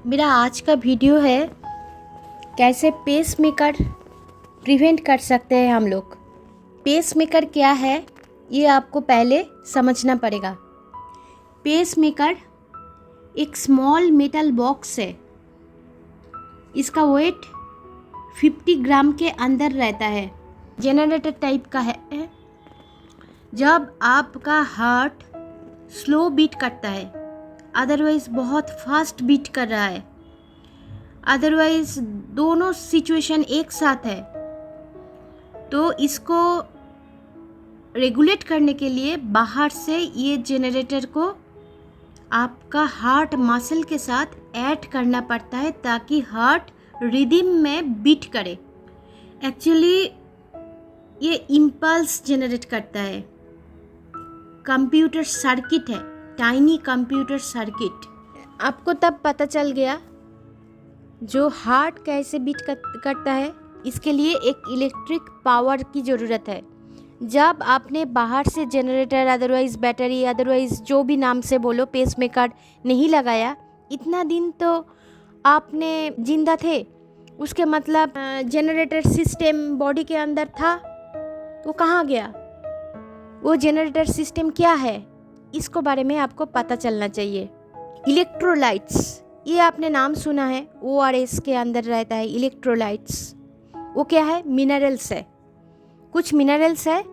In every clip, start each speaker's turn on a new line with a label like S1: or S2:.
S1: मेरा आज का वीडियो है कैसे पेस मेकर प्रिवेंट कर सकते हैं हम लोग। पेस मेकर क्या है ये आपको पहले समझना पड़ेगा। पेस मेकर एक स्मॉल मेटल बॉक्स है। इसका वेट 50 ग्राम के अंदर रहता है। जनरेटर टाइप का है। जब आपका हार्ट स्लो बीट करता है, अदरवाइज बहुत फास्ट बीट कर रहा है, अदरवाइज दोनों सिचुएशन एक साथ है, तो इसको रेगुलेट करने के लिए बाहर से ये जनरेटर को आपका हार्ट मसल के साथ ऐड करना पड़ता है ताकि हार्ट रिदम में बीट करे। एक्चुअली ये इम्पल्स जनरेट करता है। कंप्यूटर सर्किट है, टाइनी कंप्यूटर सर्किट। आपको तब पता चल गया जो हार्ट कैसे बीट करता है। इसके लिए एक इलेक्ट्रिक पावर की ज़रूरत है। जब आपने बाहर से जनरेटर, अदरवाइज़ बैटरी, अदरवाइज़ जो भी नाम से बोलो, पेसमेकर नहीं लगाया, इतना दिन तो आपने जिंदा थे, उसके मतलब जनरेटर सिस्टम बॉडी के अंदर था, वो कहाँ गया? वो जनरेटर सिस्टम क्या है, इसको बारे में आपको पता चलना चाहिए। इलेक्ट्रोलाइट्स, ये आपने नाम सुना है, ORS के अंदर रहता है इलेक्ट्रोलाइट्स। वो क्या है? मिनरल्स है। कुछ मिनरल्स है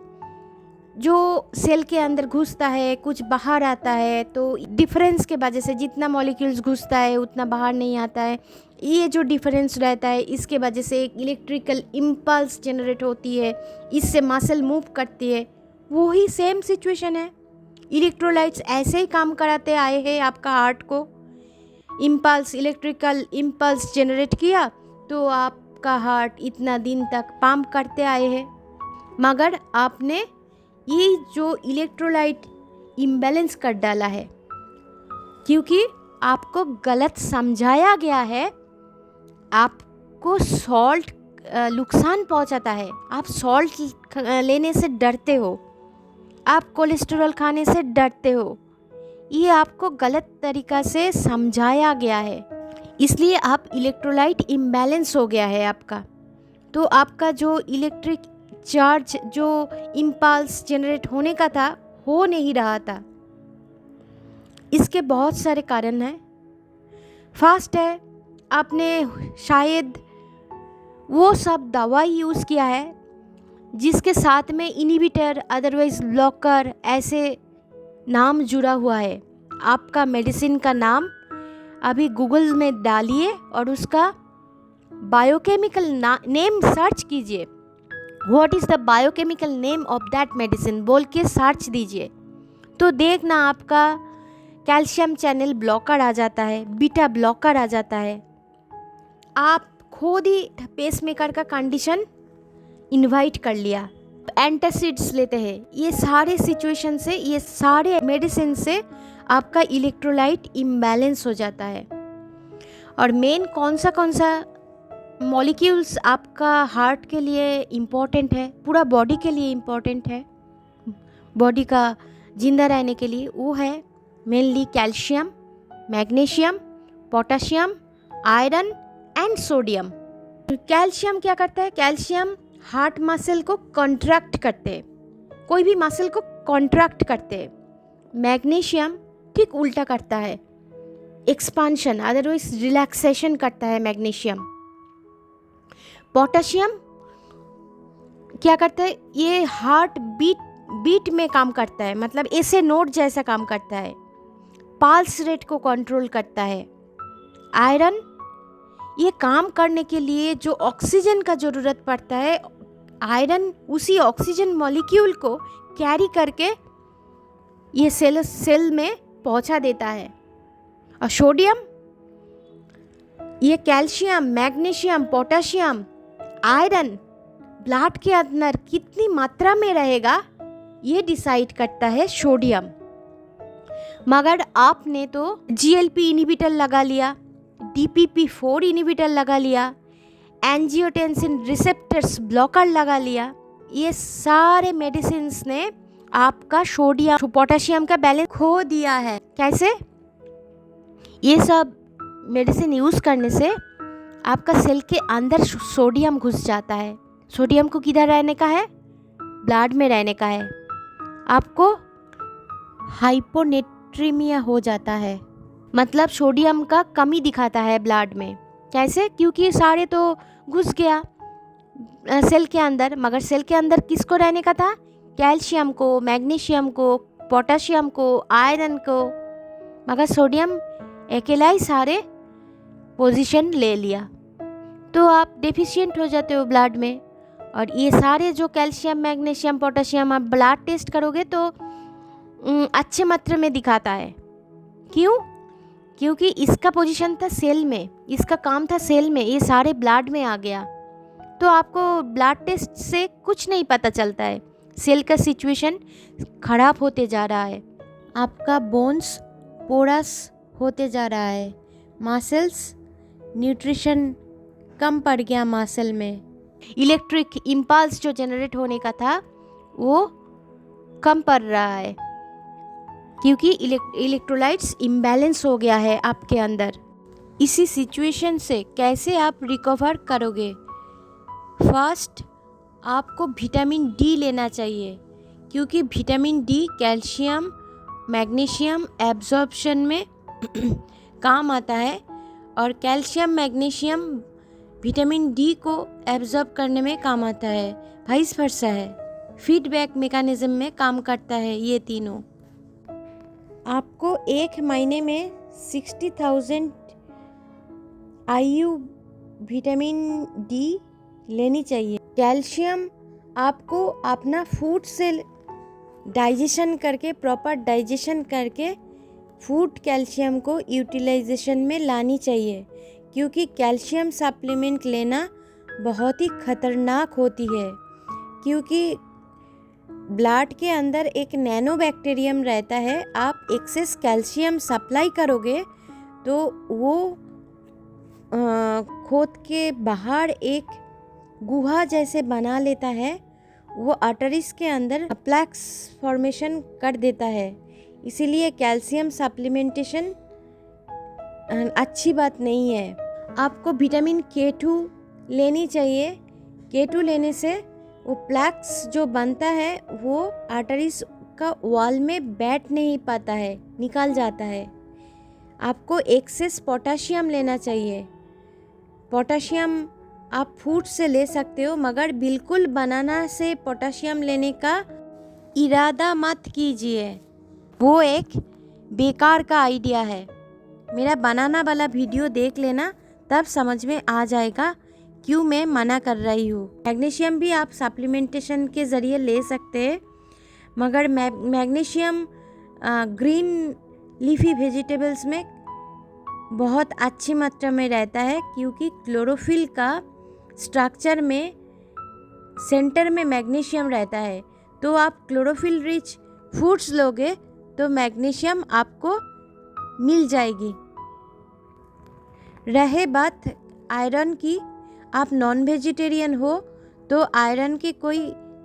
S1: जो सेल के अंदर घुसता है, कुछ बाहर आता है, तो डिफरेंस के वजह से जितना मॉलिक्यूल्स घुसता है उतना बाहर नहीं आता है। ये जो डिफरेंस रहता है इसके वजह से एक इलेक्ट्रिकल इम्पल्स जनरेट होती है, इससे मसल मूव करती है। वही सेम सिचुएशन है। इलेक्ट्रोलाइट्स ऐसे ही काम कराते आए हैं आपका हार्ट को। इम्पल्स, इलेक्ट्रिकल इम्पल्स जनरेट किया तो आपका हार्ट इतना दिन तक पंप करते आए हैं। मगर आपने ये जो इलेक्ट्रोलाइट इम्बैलेंस कर डाला है, क्योंकि आपको गलत समझाया गया है। आपको सॉल्ट नुकसान पहुंचाता है। आप सॉल्ट लेने से डरते हो, आप कोलेस्ट्रॉल खाने से डरते हो। ये आपको गलत तरीक़ा से समझाया गया है, इसलिए आप इलेक्ट्रोलाइट इम्बैलेंस हो गया है आपका। तो आपका जो इलेक्ट्रिक चार्ज, जो इम्पल्स जनरेट होने का था, हो नहीं रहा था। इसके बहुत सारे कारण हैं। फर्स्ट है, आपने शायद वो सब दवाई यूज़ किया है जिसके साथ में इनहिबिटर, अदरवाइज ब्लॉकर ऐसे नाम जुड़ा हुआ है। आपका मेडिसिन का नाम अभी गूगल में डालिए और उसका बायोकेमिकल नेम सर्च कीजिए। What is the biochemical name of that medicine बोल के सर्च दीजिए, तो देखना आपका कैल्शियम चैनल ब्लॉकर आ जाता है, बीटा ब्लॉकर आ जाता है। आप खुद ही पेसमेकर का कंडीशन इनवाइट कर लिया। एंटासिड्स लेते हैं। ये सारे सिचुएशन से, ये सारे मेडिसिन से आपका इलेक्ट्रोलाइट इम्बैलेंस हो जाता है। और मेन कौन सा मॉलिक्यूल्स आपका हार्ट के लिए इम्पॉर्टेंट है, पूरा बॉडी के लिए इम्पॉर्टेंट है, बॉडी का जिंदा रहने के लिए, वो है mainly calcium, magnesium, potassium, iron and sodium. Calcium क्या करता है? कैल्शियम हार्ट मसल को कॉन्ट्रैक्ट करते हैं, कोई भी मसल को कॉन्ट्रैक्ट करते हैं। मैग्नीशियम ठीक उल्टा करता है, एक्सपांशन, अदरवाइज रिलैक्सेशन करता है मैग्नीशियम। पोटाशियम क्या करता है? ये हार्ट बीट में काम करता है, मतलब ऐसे नोट जैसा काम करता है, पल्स रेट को कंट्रोल करता है। आयरन, ये काम करने के लिए जो ऑक्सीजन का ज़रूरत पड़ता है, आयरन उसी ऑक्सीजन मॉलिक्यूल को कैरी करके ये सेल में पहुंचा देता है। और सोडियम, ये calcium, magnesium, potassium, iron blood के अंदर कितनी मात्रा में रहेगा ये डिसाइड करता है सोडियम। मगर आपने तो GLP इनहिबिटर लगा लिया, DPP4 इनहिबिटर लगा लिया, एंजियोटेंसिन रिसेप्टर्स ब्लॉकर लगा लिया। ये सारे मेडिसिन्स ने आपका सोडियम पोटाशियम का बैलेंस खो दिया है। कैसे? ये सब मेडिसिन यूज़ करने से आपका सेल के अंदर सोडियम घुस जाता है। सोडियम को किधर रहने का है? ब्लड में रहने का है। आपको हाइपोनेट्रीमिया हो जाता है, मतलब सोडियम का कमी दिखाता है ब्लड में। कैसे? क्योंकि सारे तो घुस गया सेल के अंदर, मगर सेल के अंदर किसको रहने का था? कैल्शियम को, मैग्नीशियम को, पोटाशियम को, आयरन को, मगर सोडियम अकेला ही सारे पोजीशन ले लिया, तो आप डेफिशिएंट हो जाते हो ब्लड में। और ये सारे जो कैल्शियम, मैग्नीशियम, पोटाशियम आप ब्लड टेस्ट करोगे तो अच्छे मात्रा में दिखाता है। क्यों? क्योंकि इसका पोजीशन था सेल में, इसका काम था सेल में, ये सारे ब्लड में आ गया। तो आपको ब्लड टेस्ट से कुछ नहीं पता चलता है, सेल का सिचुएशन खराब होते जा रहा है, आपका बोन्स पोरस होते जा रहा है, मसल्स न्यूट्रिशन कम पड़ गया मसल में, इलेक्ट्रिक इम्पल्स जो जनरेट होने का था वो कम पड़ रहा है, क्योंकि इलेक्ट्रोलाइट्स इम्बैलेंस हो गया है आपके अंदर। इसी सिचुएशन से कैसे आप रिकवर करोगे? फर्स्ट, आपको विटामिन डी लेना चाहिए, क्योंकि vitamin D calcium, magnesium absorption में काम आता है, और कैल्शियम, मैग्नीशियम विटामिन डी को एब्जॉर्ब करने में काम आता है, वाइस वर्सा है, फीडबैक मैकेनिज्म में काम करता है ये तीनों। आपको एक महीने में 60,000 IU विटामिन डी लेनी चाहिए। कैल्शियम आपको अपना फूड से डाइजेशन करके, प्रॉपर डाइजेशन करके फूड कैल्शियम को यूटिलाइजेशन में लानी चाहिए, क्योंकि कैल्शियम सप्लीमेंट लेना बहुत ही खतरनाक होती है, क्योंकि ब्लड के अंदर एक नैनो बैक्टीरियम रहता है। आप एक्सेस कैल्शियम सप्लाई करोगे तो वो खोद के बाहर एक गुहा जैसे बना लेता है, वो आर्टरीज के अंदर प्लैक्स फॉर्मेशन कर देता है। इसीलिए कैल्शियम सप्लीमेंटेशन अच्छी बात नहीं है। आपको विटामिन K2 लेनी चाहिए। K2 लेने से वो प्लैक्स जो बनता है वो आर्टरीज का वॉल में बैठ नहीं पाता है, निकल जाता है। आपको एक्सेस पोटाशियम लेना चाहिए। पोटाशियम आप फूड से ले सकते हो, मगर बिल्कुल बनाना से पोटाशियम लेने का इरादा मत कीजिए, वो एक बेकार का आइडिया है। मेरा बनाना वाला वीडियो देख लेना, तब समझ में आ जाएगा क्यों मैं मना कर रही हूँ। मैग्नीशियम भी आप सप्लीमेंटेशन के ज़रिए ले सकते हैं, मगर मैग्नीशियम ग्रीन लीफी वेजिटेबल्स में बहुत अच्छी मात्रा में रहता है, क्योंकि क्लोरोफिल का स्ट्रक्चर में सेंटर में मैग्नीशियम रहता है। तो आप क्लोरोफिल रिच फूड्स लोगे तो मैग्नीशियम आपको मिल जाएगी। रहे बात आयरन की, आप नॉन वेजिटेरियन हो तो आयरन की कोई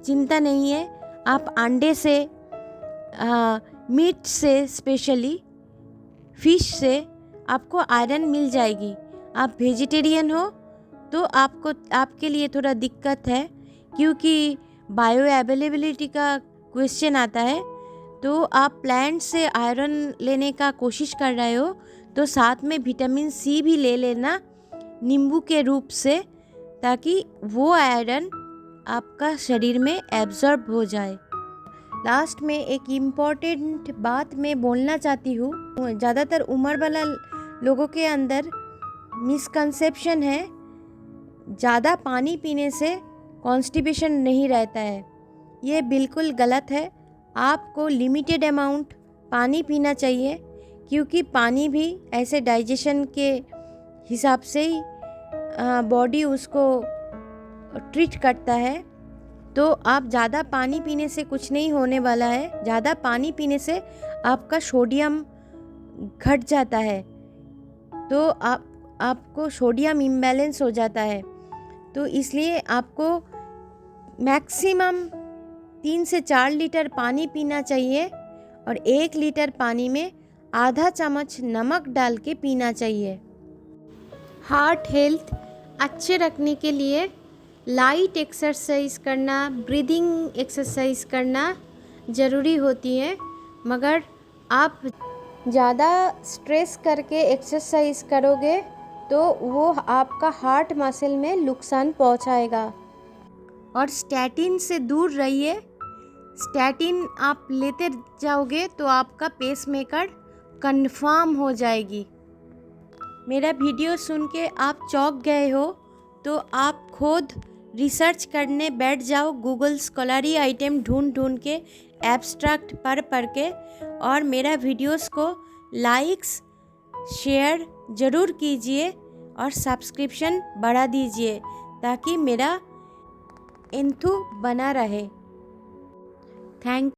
S1: चिंता नहीं है। आप अंडे से, मीट से, स्पेशली फिश से आपको आयरन मिल जाएगी। आप वेजिटेरियन हो तो आपके लिए थोड़ा दिक्कत है, क्योंकि बायो अवेलेबिलिटी का क्वेश्चन आता है। तो आप प्लांट से आयरन लेने का कोशिश कर रहे हो तो साथ में विटामिन सी भी ले लेना नींबू के रूप से, ताकि वो आयरन आपका शरीर में एब्जॉर्ब हो जाए। लास्ट में एक इम्पॉर्टेंट बात मैं बोलना चाहती हूँ। ज़्यादातर उम्र वाला लोगों के अंदर मिसकंसेप्शन है, ज़्यादा पानी पीने से कॉन्स्टिपेशन नहीं रहता है। ये बिल्कुल गलत है। आपको लिमिटेड अमाउंट पानी पीना चाहिए, क्योंकि पानी भी ऐसे डाइजेशन के हिसाब से ही बॉडी उसको ट्रीट करता है। तो आप ज़्यादा पानी पीने से कुछ नहीं होने वाला है। ज़्यादा पानी पीने से आपका सोडियम घट जाता है, तो आपको सोडियम इम्बैलेंस हो जाता है। तो इसलिए आपको मैक्सिमम 3 से 4 लीटर पानी पीना चाहिए, और 1 लीटर पानी में आधा चम्मच नमक डाल के पीना चाहिए। हार्ट हेल्थ अच्छे रखने के लिए लाइट एक्सरसाइज करना, ब्रीदिंग एक्सरसाइज करना ज़रूरी होती है। मगर आप ज़्यादा स्ट्रेस करके एक्सरसाइज करोगे तो वो आपका हार्ट मसल में नुकसान पहुंचाएगा। और स्टैटिन से दूर रहिए। स्टैटिन आप लेते जाओगे तो आपका पेसमेकर कंफर्म हो जाएगी। मेरा वीडियो सुन के आप चौंक गए हो तो आप खुद रिसर्च करने बैठ जाओ, गूगल स्कॉलरी आइटम ढूंढ ढूंढ के, एब्स्ट्रैक्ट पढ़ के, और मेरा वीडियोस को लाइक्स शेयर ज़रूर कीजिए और सब्सक्रिप्शन बढ़ा दीजिए ताकि मेरा एंथू बना रहे। थैंक